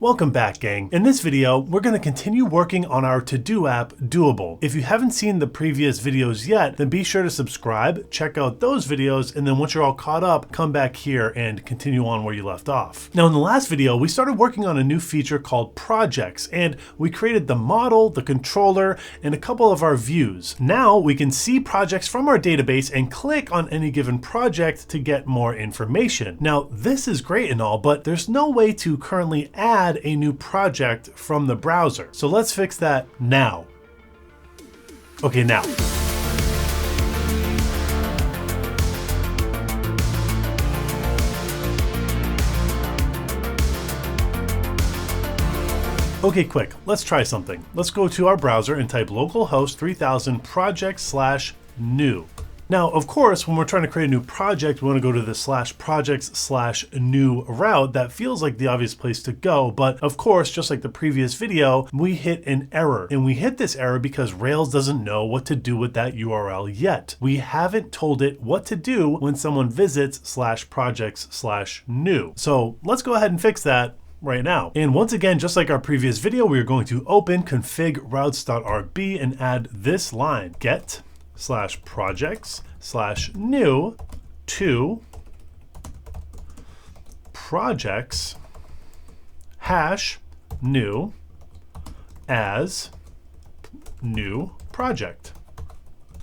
Welcome back, gang. In this video, we're going to continue working on our to-do app, Doable. If you haven't seen the previous videos yet, then be sure to subscribe, check out those videos, and then once you're all caught up, come back here and continue on where you left off. Now, in the last video, we started working on a new feature called projects, and we created the model, the controller, and a couple of our views. Now, we can see projects from our database and click on any given project to get more information. Now, this is great and all, but there's no way to currently add a new project from the browser. So let's fix that now. Okay, now. Okay, quick, let's try something. Let's go to our browser and type localhost 3000 project/new. Now, of course, when we're trying to create a new project, we want to go to the /projects/new route. That feels like the obvious place to go. But of course, just like the previous video, we hit an error. And we hit this error because Rails doesn't know what to do with that URL yet. We haven't told it what to do when someone visits /projects/new. So let's go ahead and fix that right now. And once again, just like our previous video, we are going to open config routes.rb and add this line, get /projects/new to projects #new as new project.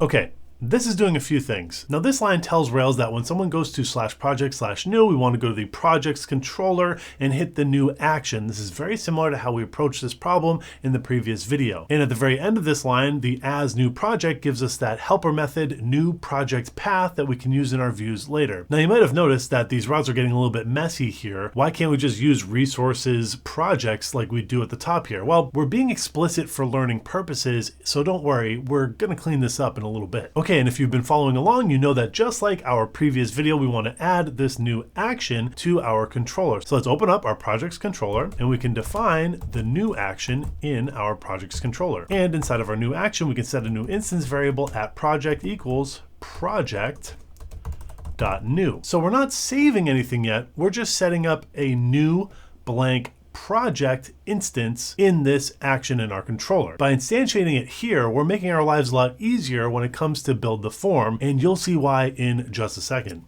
Okay. This is doing a few things. Now this line tells Rails that when someone goes to /project/new, we want to go to the projects controller and hit the new action. This is very similar to how we approached this problem in the previous video. And at the very end of this line, the as new project gives us that helper method new project path that we can use in our views later. Now you might have noticed that these routes are getting a little bit messy here. Why can't we just use resources projects like we do at the top here? Well, we're being explicit for learning purposes, so don't worry, we're gonna clean this up in a little bit. Okay, and if you've been following along, you know that just like our previous video, we want to add this new action to our controller. So let's open up our projects controller and we can define the new action in our projects controller. And inside of our new action, we can set a new instance variable at project equals project.new. So we're not saving anything yet. We're just setting up a new blank project instance in this action in our controller. By instantiating it here, we're making our lives a lot easier when it comes to build the form, and you'll see why in just a second.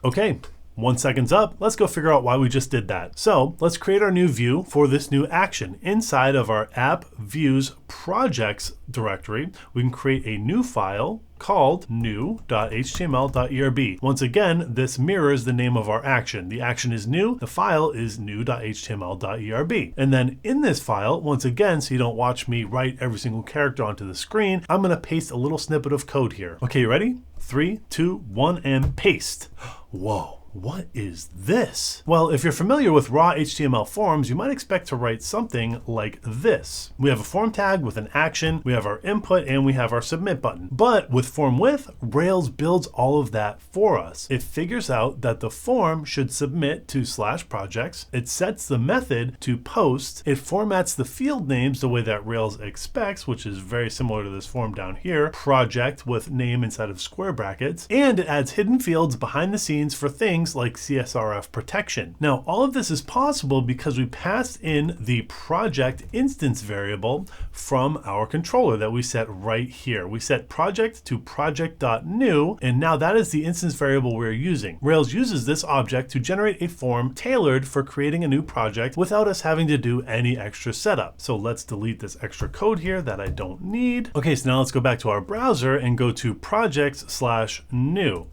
Okay. 1 second's up. Let's go figure out why we just did that. So let's create our new view for this new action. Inside of our app views projects directory, we can create a new file called new.html.erb. Once again, this mirrors the name of our action. The action is new, the file is new.html.erb. And then in this file, once again, so you don't watch me write every single character onto the screen, I'm gonna paste a little snippet of code here. Okay, you ready? 3, 2, 1, and paste. Whoa. What is this? Well, if you're familiar with raw HTML forms, you might expect to write something like this. We have a form tag with an action, we have our input, and we have our submit button. But with form with, Rails builds all of that for us. It figures out that the form should submit to /projects. It sets the method to post. It formats the field names the way that Rails expects, which is very similar to this form down here, project with name inside of square brackets. And it adds hidden fields behind the scenes for things like CSRF protection. Now, all of this is possible because we passed in the project instance variable from our controller that we set right here. We set project to project.new, and now that is the instance variable we're using. Rails uses this object to generate a form tailored for creating a new project without us having to do any extra setup. So let's delete this extra code here that I don't need. Okay, so now let's go back to our browser and go to projects/new.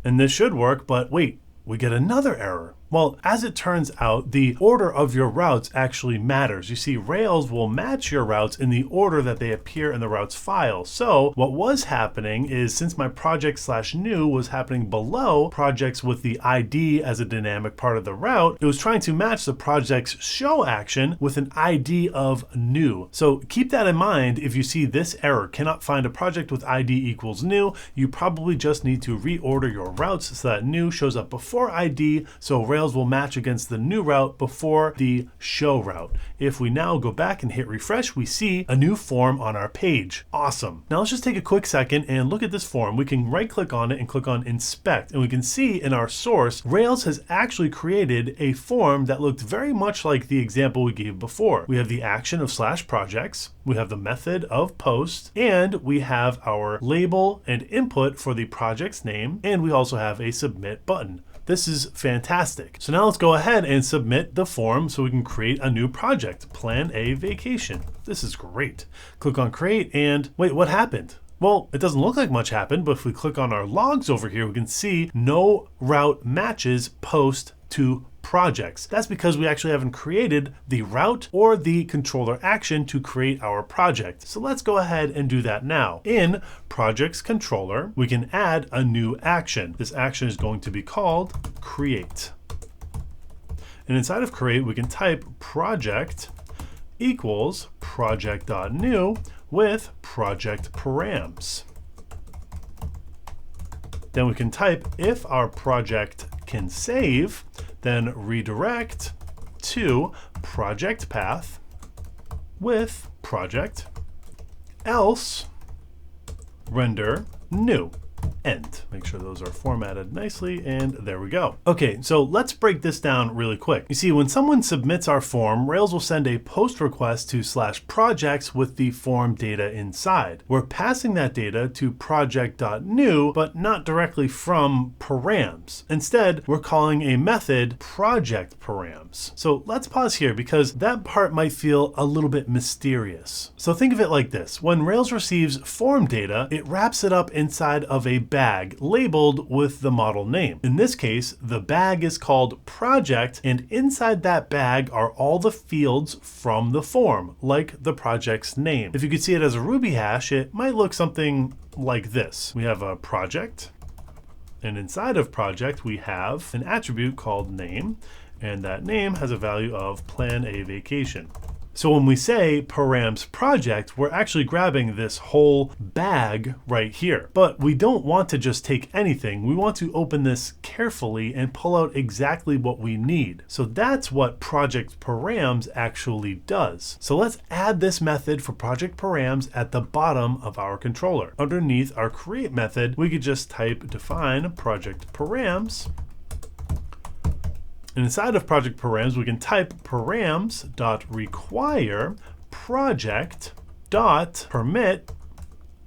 And this should work, but wait, we get another error. Well, as it turns out, the order of your routes actually matters. You see, Rails will match your routes in the order that they appear in the routes file. So what was happening is, since my project/new was happening below projects with the ID as a dynamic part of the route, it was trying to match the project's show action with an ID of new. So keep that in mind. If you see this error, cannot find a project with ID equals new, you probably just need to reorder your routes so that new shows up before ID, so Rails Rails will match against the new route before the show route. If we now go back and hit refresh, we see a new form on our page. Awesome. Now let's just take a quick second and look at this form. We can right click on it and click on inspect, and we can see in our source, Rails has actually created a form that looked very much like the example we gave before. We have the action of /projects, we have the method of post, and we have our label and input for the project's name, and we also have a submit button. This is fantastic. So now let's go ahead and submit the form so we can create a new project, Plan a Vacation. This is great. Click on create and wait, what happened? Well, it doesn't look like much happened, but if we click on our logs over here, we can see no route matches post to projects. That's because we actually haven't created the route or the controller action to create our project. So let's go ahead and do that now. In projects controller, we can add a new action. This action is going to be called create. And inside of create, we can type project equals project.new with project params. Then we can type if our project can save, then redirect to project path with project, else render new. End. Make sure those are formatted nicely, and there we go. Okay, so let's break this down really quick. You see, when someone submits our form, Rails will send a post request to /projects with the form data inside. We're passing that data to project.new, but not directly from params. Instead, we're calling a method project params. So let's pause here because that part might feel a little bit mysterious. So think of it like this. When Rails receives form data, it wraps it up inside of a bag labeled with the model name. In this case, the bag is called project, and inside that bag are all the fields from the form, like the project's name. If you could see it as a Ruby hash, it might look something like this. We have a project, and inside of project, we have an attribute called name, and that name has a value of plan a vacation. So when we say params project, we're actually grabbing this whole bag right here. But we don't want to just take anything. We want to open this carefully and pull out exactly what we need. So that's what project params actually does. So let's add this method for project params at the bottom of our controller. Underneath our create method, we could just type define project params. And inside of project params, we can type params.require project.permit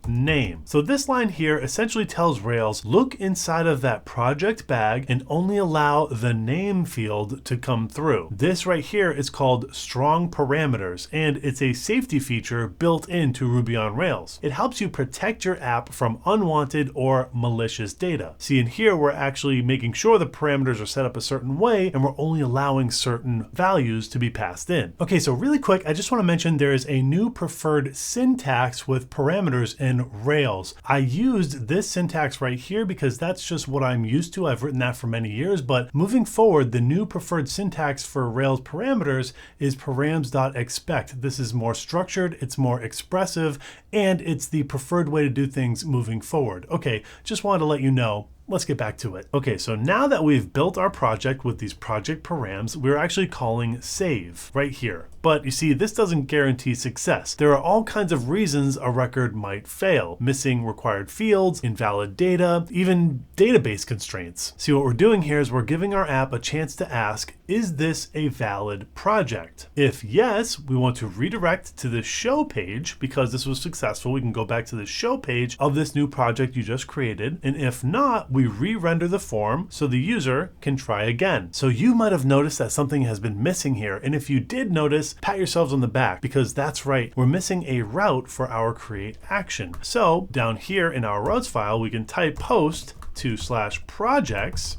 name. So this line here essentially tells Rails, look inside of that project bag and only allow the name field to come through. This right here is called strong parameters, and it's a safety feature built into Ruby on Rails. It helps you protect your app from unwanted or malicious data. See, in here, we're actually making sure the parameters are set up a certain way, and we're only allowing certain values to be passed in. Okay, so really quick, I just want to mention there is a new preferred syntax with parameters in Rails. I used this syntax right here because that's just what I'm used to. I've written that for many years, but moving forward, the new preferred syntax for Rails parameters is params.expect. This is more structured, it's more expressive, and it's the preferred way to do things moving forward. Okay, just wanted to let you know. Let's get back to it. Okay, so now that we've built our project with these project params, we're actually calling save right here. But you see, this doesn't guarantee success. There are all kinds of reasons a record might fail. Missing required fields, invalid data, even database constraints. See, what we're doing here is we're giving our app a chance to ask, is this a valid project? If yes, we want to redirect to the show page because this was successful. We can go back to the show page of this new project you just created. And if not, we re-render the form so the user can try again. So you might have noticed that something has been missing here. And if you did notice, pat yourselves on the back because that's right, we're missing a route for our create action. So down here in our routes file, we can type post to /projects.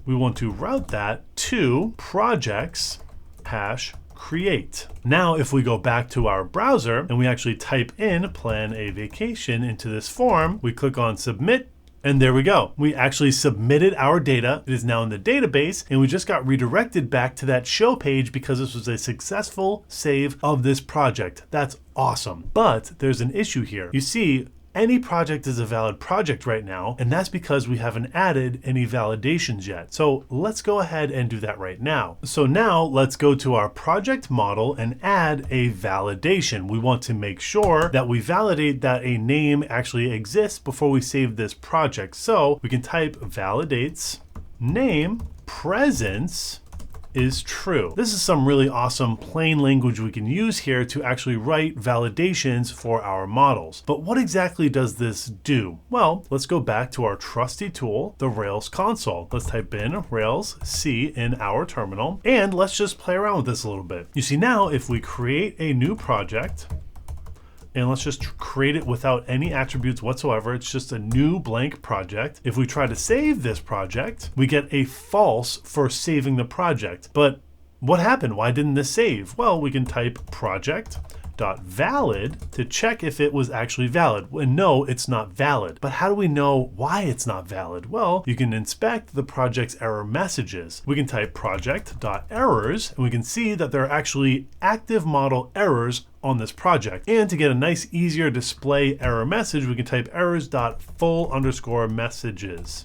We want to route that to projects #create. Now, if we go back to our browser and we actually type in plan a vacation into this form, we click on submit. And there we go. We actually submitted our data. It is now in the database, and we just got redirected back to that show page because this was a successful save of this project. That's awesome. But there's an issue here. You see, any project is a valid project right now, and that's because we haven't added any validations yet. So let's go ahead and do that right now. So now let's go to our project model and add a validation. We want to make sure that we validate that a name actually exists before we save this project. So we can type validates name presence is true. This is some really awesome plain language we can use here to actually write validations for our models. But what exactly does this do? Well, let's go back to our trusty tool, the Rails console. Let's type in Rails C in our terminal, and let's just play around with this a little bit. You see now, if we create a new project, and let's just create it without any attributes whatsoever. It's just a new blank project. If we try to save this project, we get a false for saving the project. But what happened? Why didn't this save? Well, we can type project.valid to check if it was actually valid. And no, it's not valid. But how do we know why it's not valid? Well, you can inspect the project's error messages. We can type project.errors, and we can see that there are actually active model errors on this project. And to get a nice, easier display error message, we can type errors.full_messages.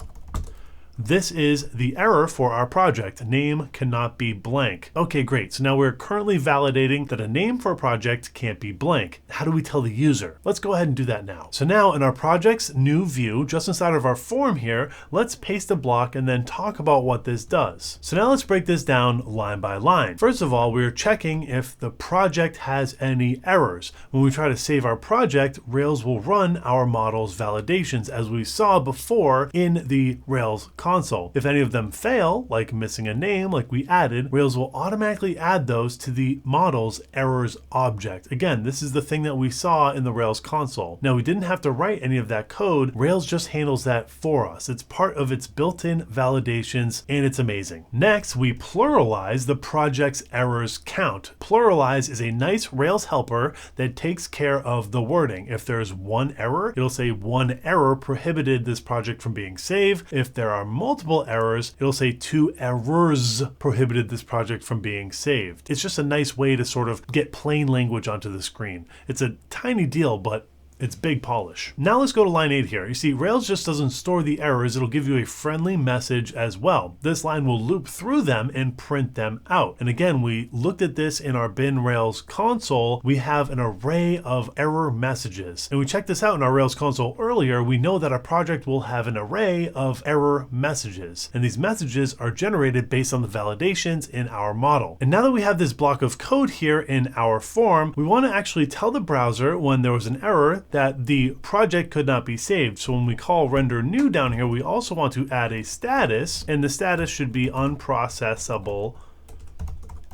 This is the error for our project. Name cannot be blank. Okay, great. So now we're currently validating that a name for a project can't be blank. How do we tell the user? Let's go ahead and do that now. So now in our project's new view, just inside of our form here, let's paste a block and then talk about what this does. So now let's break this down line by line. First of all, we're checking if the project has any errors. When we try to save our project, Rails will run our model's validations as we saw before in the Rails console. If any of them fail, like missing a name like we added, Rails will automatically add those to the model's errors object. Again, this is the thing that we saw in the Rails console. Now, we didn't have to write any of that code. Rails just handles that for us. It's part of its built-in validations, and it's amazing. Next, we pluralize the project's errors count. Pluralize is a nice Rails helper that takes care of the wording. If there's one error, it'll say one error prohibited this project from being saved. If there are multiple errors, it'll say 2 errors prohibited this project from being saved. It's just a nice way to sort of get plain language onto the screen. It's a tiny deal, but it's big polish. Now let's go to line 8 here. You see, Rails just doesn't store the errors, it'll give you a friendly message as well. This line will loop through them and print them out. And again, we looked at this in our bin Rails console. We have an array of error messages. And we checked this out in our Rails console earlier. We know that our project will have an array of error messages. And these messages are generated based on the validations in our model. And now that we have this block of code here in our form, we want to actually tell the browser when there was an error that the project could not be saved. So when we call render new down here, we also want to add a status, and the status should be unprocessable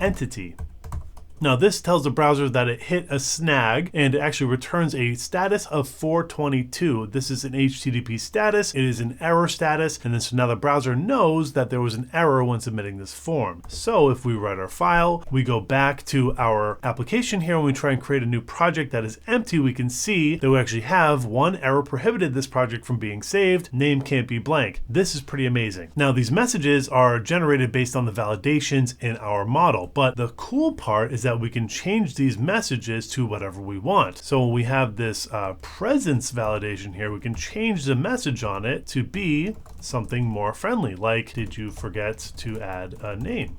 entity. Now this tells the browser that it hit a snag, and it actually returns a status of 422. This is an HTTP status, it is an error status, and then so now the browser knows that there was an error when submitting this form. So if we write our file, we go back to our application here, and we try and create a new project that is empty, we can see that we actually have one error prohibited this project from being saved, name can't be blank. This is pretty amazing. Now these messages are generated based on the validations in our model, but the cool part is that we can change these messages to whatever we want. So when we have this presence validation here, we can change the message on it to be something more friendly, like, did you forget to add a name? ?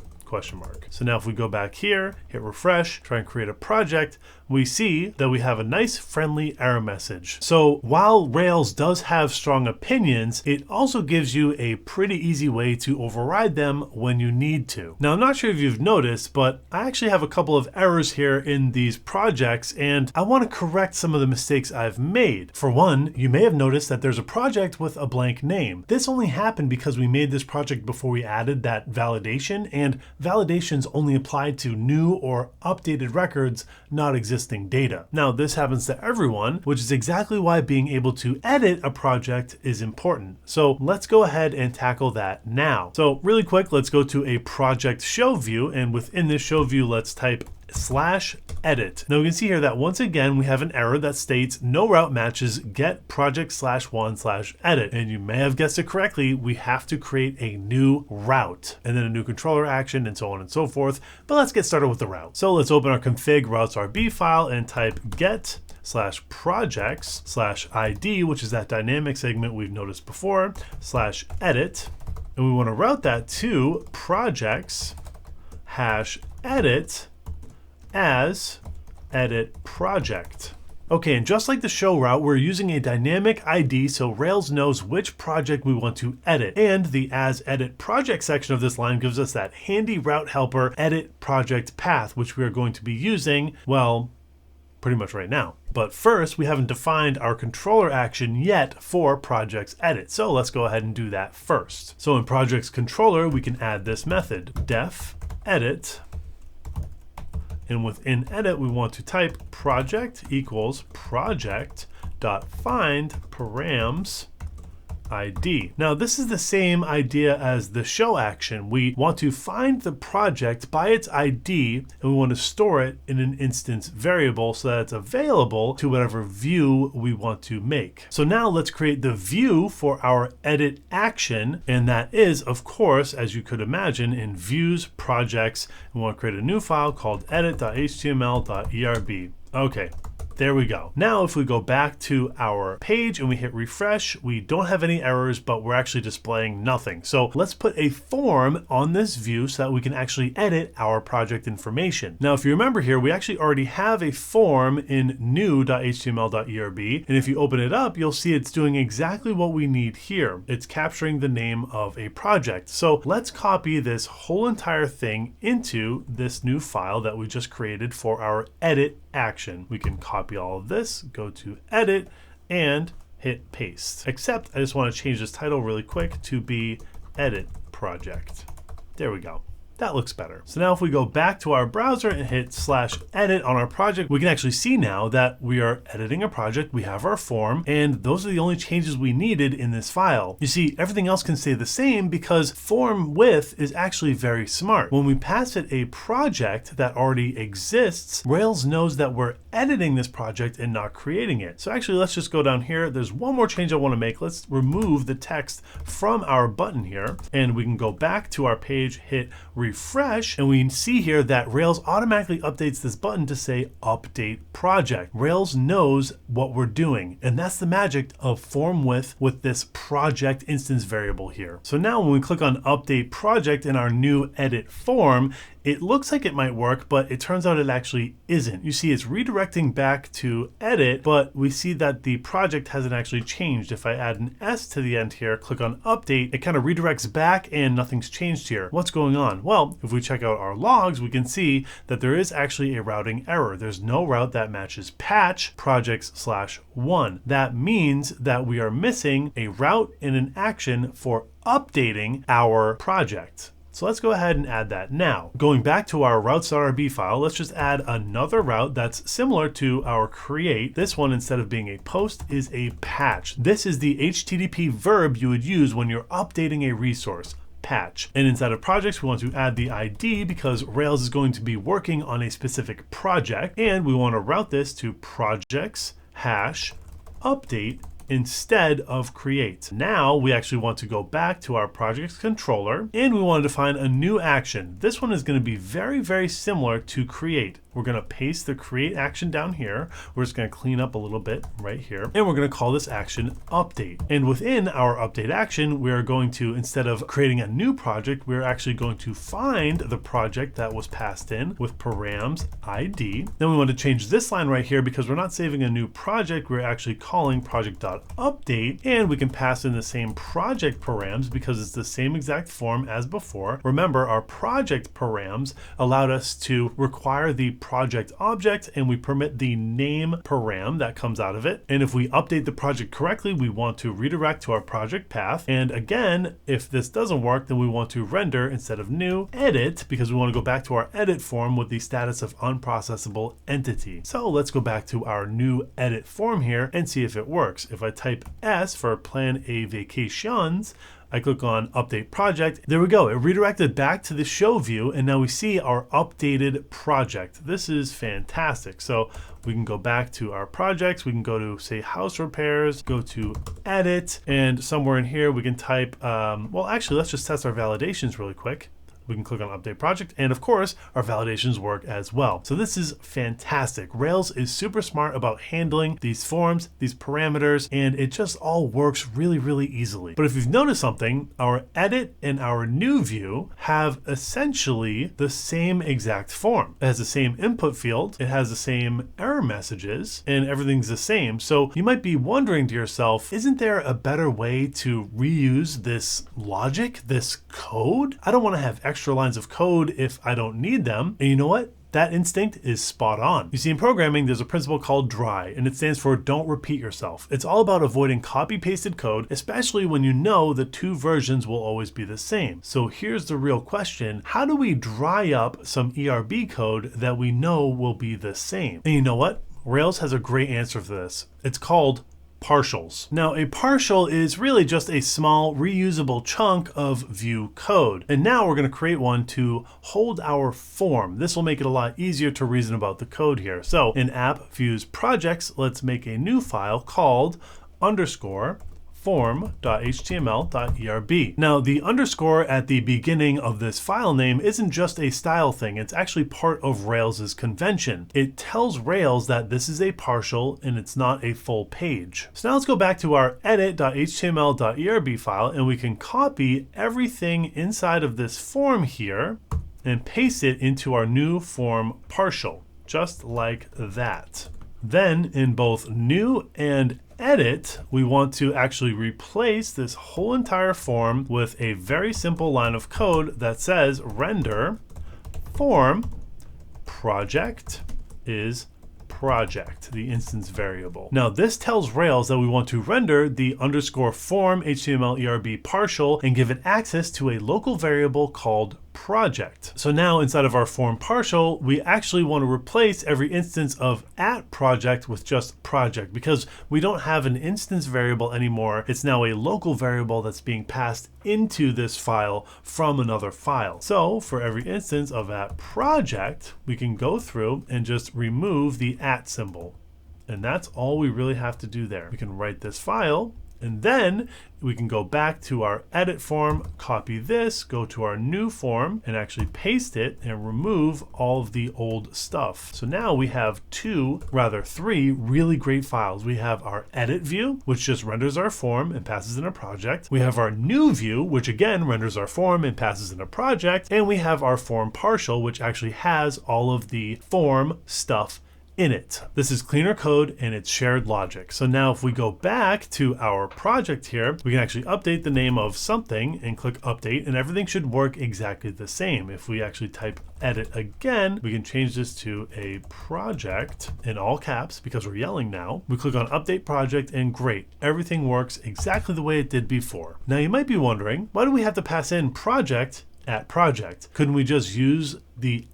So now if we go back here, hit refresh, try and create a project, we see that we have a nice friendly error message. So while Rails does have strong opinions, it also gives you a pretty easy way to override them when you need to. Now, I'm not sure if you've noticed, but I actually have a couple of errors here in these projects, and I want to correct some of the mistakes I've made. For one, you may have noticed that there's a project with a blank name. This only happened because we made this project before we added that validation, and validations only applied to new or updated records, not existing data. Now, this happens to everyone, which is exactly why being able to edit a project is important. So let's go ahead and tackle that now. So really quick, let's go to a project show view, and within this show view, let's type /edit. Now we can see here that once again we have an error that states no route matches get project/1/edit, and you may have guessed it correctly, we have to create a new route and then a new controller action and so on and so forth. But let's get started with the route. So let's open our config routes.rb file and type get /projects/ID, which is that dynamic segment we've noticed before, /edit. And we want to route that to projects #edit as edit project. Okay, and just like the show route, we're using a dynamic ID so Rails knows which project we want to edit. And the as edit project section of this line gives us that handy route helper edit project path, which we are going to be using, well, pretty much right now. But first, we haven't defined our controller action yet for projects edit. So let's go ahead and do that first. So in projects controller, we can add this method, def edit. And within edit, we want to type project equals project.find params ID. Now this is the same idea as the show action. We want to find the project by its ID and we want to store it in an instance variable so that it's available to whatever view we want to make. So now let's create the view for our edit action, and that is, of course, as you could imagine, in views projects. We want to create a new file called edit.html.erb. Okay. There we go. Now, if we go back to our page and we hit refresh, we don't have any errors, but we're actually displaying nothing. So let's put a form on this view so that we can actually edit our project information. Now, if you remember here, we actually already have a form in new.html.erb. And if you open it up, you'll see it's doing exactly what we need here. It's capturing the name of a project. So let's copy this whole entire thing into this new file that we just created for our edit action. We can copy all of this, go to edit, and hit paste. Except I just want to change this title really quick to be edit project. There we go. That looks better. So now if we go back to our browser and hit /edit on our project, we can actually see now that we are editing a project, we have our form, and those are the only changes we needed in this file. You see, everything else can stay the same because form width is actually very smart. When we pass it a project that already exists, Rails knows that we're editing this project and not creating it. So actually, let's just go down here. There's one more change I want to make. Let's remove the text from our button here, and we can go back to our page, hit refresh, and we can see here that Rails automatically updates this button to say update project. Rails knows what we're doing, and that's the magic of form width with this project instance variable here. So now when we click on update project in our new edit form, it looks like it might work, but it turns out it actually isn't. You see it's redirecting back to edit, but we see that the project hasn't actually changed. If I add an S to the end here, click on update, it kind of redirects back and nothing's changed here. What's going on? Well, if we check out our logs, we can see that there is actually a routing error. There's no route that matches patch projects/1. That means that we are missing a route and an action for updating our project. So let's go ahead and add that now. Going back to our routes.rb file, let's just add another route that's similar to our create. This one, instead of being a post, is a patch. This is the HTTP verb you would use when you're updating a resource. Patch. And inside of projects, we want to add the ID because Rails is going to be working on a specific project, and we want to route this to projects #update instead of create. Now we actually want to go back to our projects controller and we want to define a new action. This one is going to be very, very similar to create. We're going to paste the create action down here. We're just going to clean up a little bit right here. And we're going to call this action update. And within our update action, we are going to, instead of creating a new project, we're actually going to find the project that was passed in with params ID. Then we want to change this line right here because we're not saving a new project. We're actually calling project.update, and we can pass in the same project params because it's the same exact form as before. Remember, our project params allowed us to require the project object, and we permit the name param that comes out of it. And if we update the project correctly, we want to redirect to our project path. And again, if this doesn't work, then we want to render instead of new, edit, because we want to go back to our edit form with the status of unprocessable entity. So let's go back to our new edit form here and see if it works. If I type S for plan a vacations, I click on update project. There we go. It redirected back to the show view, and now we see our updated project. This is fantastic. So we can go back to our projects. We can go to, say, house repairs, go to edit, and somewhere in here we can type, well, actually, let's just test our validations really quick. We can click on update project, and of course, our validations work as well. So this is fantastic. Rails is super smart about handling these forms, these parameters, and it just all works really, really easily. But if you've noticed something, our edit and our new view have essentially the same exact form. It has the same input field, it has the same error messages, and everything's the same. So you might be wondering to yourself, isn't there a better way to reuse this logic, this code? I don't want to have extra lines of code if I don't need them. And you know what? That instinct is spot on. You see, in programming, there's a principle called DRY, and it stands for don't repeat yourself. It's all about avoiding copy-pasted code, especially when you know the two versions will always be the same. So here's the real question. How do we dry up some ERB code that we know will be the same? And you know what? Rails has a great answer for this. It's called partials. Now, a partial is really just a small reusable chunk of Vue code. And now we're going to create one to hold our form. This will make it a lot easier to reason about the code here. So in app Vue's projects, let's make a new file called form.html.erb. Now, the underscore at the beginning of this file name isn't just a style thing. It's actually part of Rails's convention. It tells Rails that this is a partial and it's not a full page. So now let's go back to our edit.html.erb file, and we can copy everything inside of this form here and paste it into our new form partial, just like that. Then in both new and edit, we want to actually replace this whole entire form with a very simple line of code that says render form project is project, the instance variable. Now this tells Rails that we want to render the underscore form HTML ERB partial and give it access to a local variable called project. So now inside of our form partial, we actually want to replace every instance of @project with just project, because we don't have an instance variable anymore. It's now a local variable that's being passed into this file from another file. So for every instance of @project, we can go through and just remove the @ symbol. And that's all we really have to do there. We can write this file, and then we can go back to our edit form, copy this, go to our new form, and actually paste it and remove all of the old stuff. So now we have three really great files. We have our edit view, which just renders our form and passes in a project. We have our new view, which again renders our form and passes in a project. And we have our form partial, which actually has all of the form stuff in it. This is cleaner code and it's shared logic. So now if we go back to our project here, we can actually update the name of something and click update, and everything should work exactly the same. If we actually type edit again, we can change this to a project in all caps because we're yelling now. We click on update project and great, everything works exactly the way it did before. Now you might be wondering, why do we have to pass in project @project? Couldn't we just use the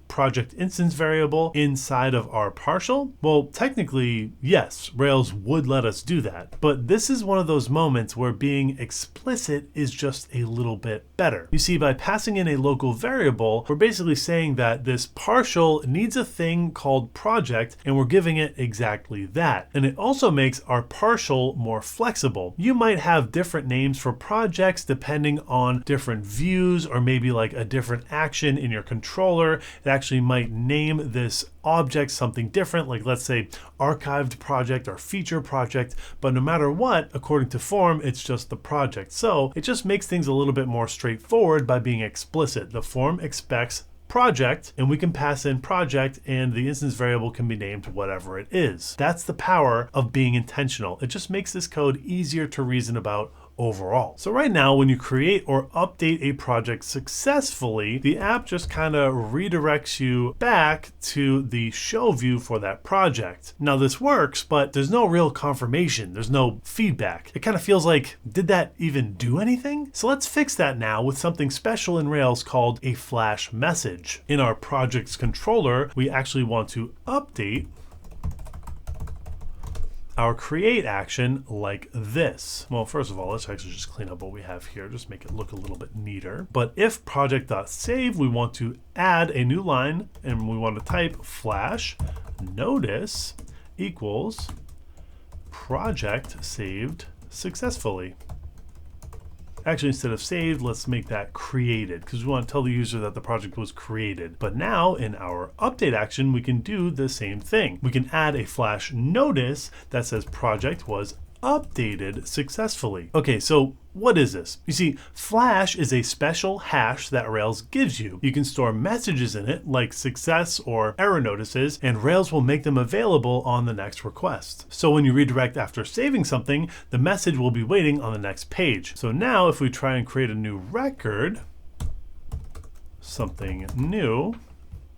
@project instance variable inside of our partial? Well, technically, yes, Rails would let us do that. But this is one of those moments where being explicit is just a little bit better. You see, by passing in a local variable, we're basically saying that this partial needs a thing called project, and we're giving it exactly that. And it also makes our partial more flexible. You might have different names for projects depending on different views, or maybe like a different action in your controller. It actually might name this object something different, like let's say archived project or feature project, but no matter what, according to form, it's just the project. So it just makes things a little bit more straightforward by being explicit. The form expects project, and we can pass in project, and the instance variable can be named whatever it is. That's the power of being intentional. It just makes this code easier to reason about overall. So right now, when you create or update a project successfully, the app just kind of redirects you back to the show view for that project. Now this works, but there's no real confirmation. There's no feedback. It kind of feels like, did that even do anything? So let's fix that now with something special in Rails called a flash message. In our project's controller, we actually want to update our create action like this. Well, first of all, let's actually just clean up what we have here, just make it look a little bit neater. But if project.save, we want to add a new line, and we want to type flash notice equals project saved successfully. Actually, instead of saved, let's make that created because we want to tell the user that the project was created. But now in our update action, we can do the same thing. We can add a flash notice that says project was updated successfully. Okay, so what is this? You see, Flash is a special hash that Rails gives you. You can store messages in it like success or error notices, and Rails will make them available on the next request. So when you redirect after saving something, the message will be waiting on the next page. So now if we try and create a new record, something new,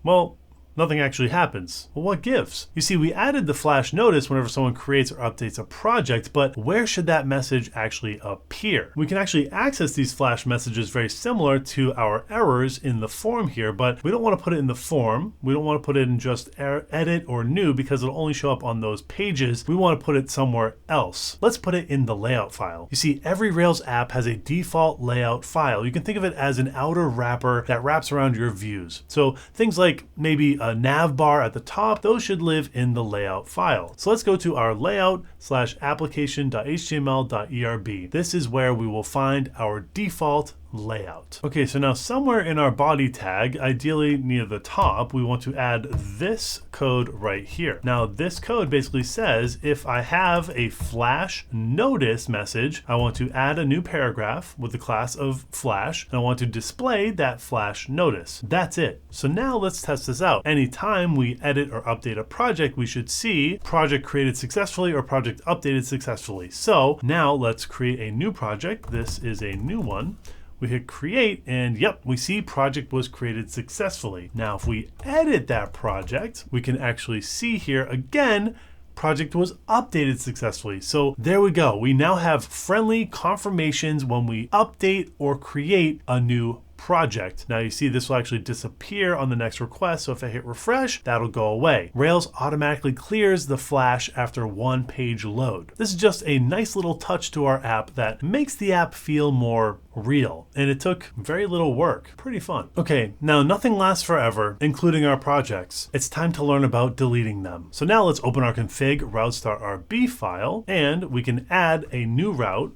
well, nothing actually happens. Well, what gives? You see, we added the flash notice whenever someone creates or updates a project, but where should that message actually appear? We can actually access these flash messages very similar to our errors in the form here, but we don't want to put it in the form. We don't want to put it in just edit or new because it'll only show up on those pages. We want to put it somewhere else. Let's put it in the layout file. You see, every Rails app has a default layout file. You can think of it as an outer wrapper that wraps around your views. So things like maybe a nav bar at the top, those should live in the layout file. So let's go to our layout/application.html.erb. This is where we will find our default layout. Okay, so now somewhere in our body tag, ideally near the top, we want to add this code right here. Now this code basically says if I have a flash notice message, I want to add a new paragraph with the class of flash, and I want to display that flash notice. That's it. So now let's test this out. Anytime we edit or update a project, we should see project created successfully or project updated successfully. So now let's create a new project. This is a new one. We hit create and yep, we see project was created successfully. Now, if we edit that project, we can actually see here again, project was updated successfully. So there we go. We now have friendly confirmations when we update or create a new project. Now you see this will actually disappear on the next request. So if I hit refresh, that'll go away. Rails automatically clears the flash after one page load. This is just a nice little touch to our app that makes the app feel more real. And it took very little work. Pretty fun. Okay, now nothing lasts forever, including our projects. It's time to learn about deleting them. So now let's open our config route.rb file and we can add a new route,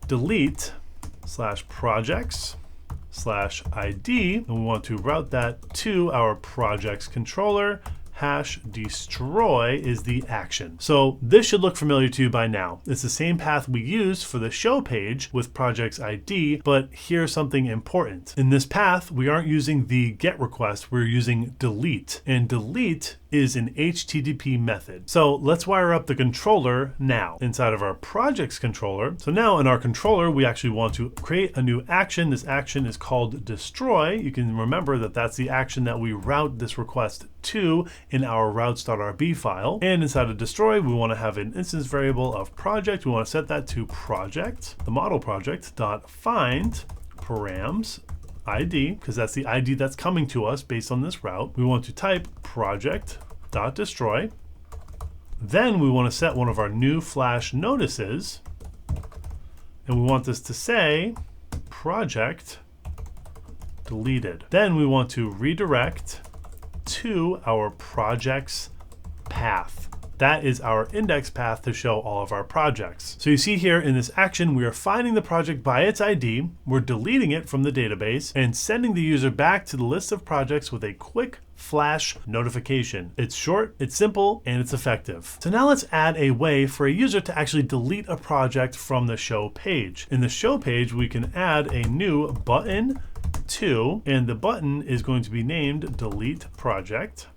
delete/projects/ID, and we want to route that to our projects controller. #destroy is the action. So this should look familiar to you by now. It's the same path we used for the show page with projects ID, but here's something important. In this path, we aren't using the get request, we're using delete, and delete is an HTTP method. So let's wire up the controller now inside of our projects controller. So now in our controller, we actually want to create a new action. This action is called destroy. You can remember that that's the action that we route this request to in our routes.rb file. And inside of destroy, we want to have an instance variable of project. We want to set that to project, the model project.find params ID, because that's the ID that's coming to us based on this route. We want to type project.destroy. Then we want to set one of our new flash notices, and we want this to say project deleted. Then we want to redirect to our project's path. That is our index path to show all of our projects. So you see here in this action, we are finding the project by its ID, we're deleting it from the database, and sending the user back to the list of projects with a quick flash notification. It's short, it's simple, and it's effective. So now let's add a way for a user to actually delete a project from the show page. In the show page, we can add a new button to, and the button is going to be named delete project.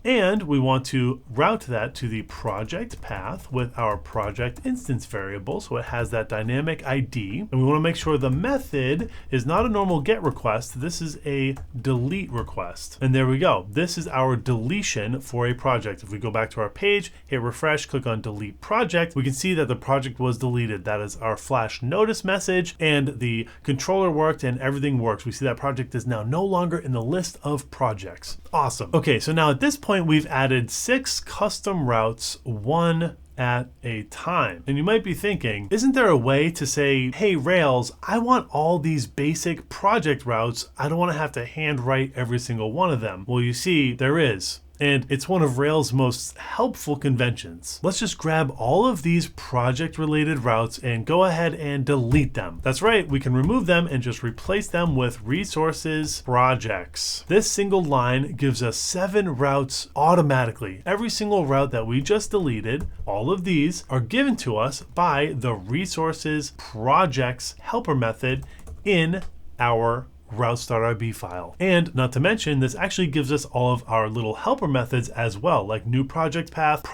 And we want to route that to the project path with our project instance variable, so it has that dynamic ID. And we want to make sure the method is not a normal get request. This is a delete request. And there we go. This is our deletion for a project. If we go back to our page, hit refresh, click on delete project, we can see that the project was deleted. That is our flash notice message, and the controller worked and everything works. We see that project is now no longer in the list of projects. Awesome. Okay, so now at this point, we've added 6 custom routes, one at a time. And you might be thinking, isn't there a way to say, hey Rails, I want all these basic project routes. I don't want to have to handwrite every single one of them. Well, you see, there is. and it's one of Rails' most helpful conventions. Let's just grab all of these project-related routes and go ahead and delete them. That's right, we can remove them and just replace them with resources projects. This single line gives us 7 routes automatically. Every single route that we just deleted, all of these are given to us by the resources projects helper method in our routes.rb file. And not to mention, this actually gives us all of our little helper methods as well, like new project path,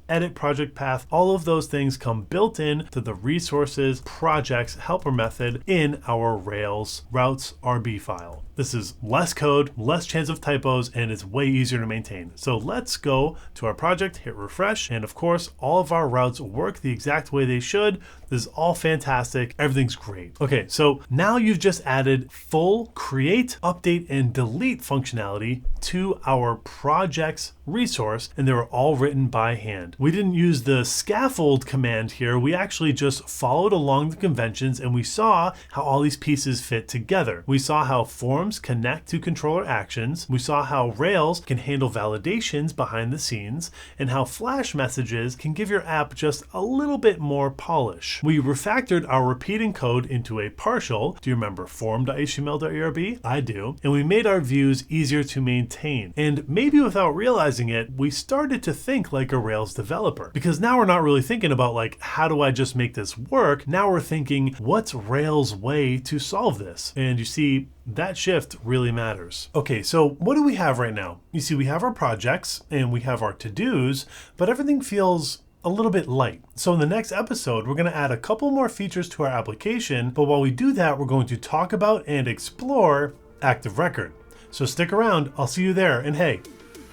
edit project path. All of those things come built in to the resources projects helper method in our Rails routes.rb file. This is less code, less chance of typos, and it's way easier to maintain. So let's go to our project, hit refresh, and of course, all of our routes work the exact way they should. This is all fantastic. Everything's great. Okay, so now you've just added full create, update, and delete functionality to our projects resource, and they were all written by hand. We didn't use the scaffold command here. We actually just followed along the conventions, and we saw how all these pieces fit together. We saw how forms connect to controller actions. We saw how Rails can handle validations behind the scenes, and how Flash messages can give your app just a little bit more polish. We refactored our repeating code into a partial. Do you remember form.html.erb? I do. And we made our views easier to maintain. And maybe without realizing it, we started to think like a Rails developer. Because now we're not really thinking about like, how do I just make this work? Now we're thinking, what's Rails' way to solve this? And you see, that shift really matters. Okay, so what do we have right now? You see, we have our projects and we have our to-dos, but everything feels a little bit light. So in the next episode, we're going to add a couple more features to our application, but while we do that, we're going to talk about and explore Active Record. So stick around, I'll see you there, and hey,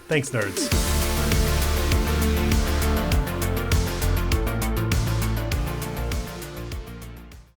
thanks nerds.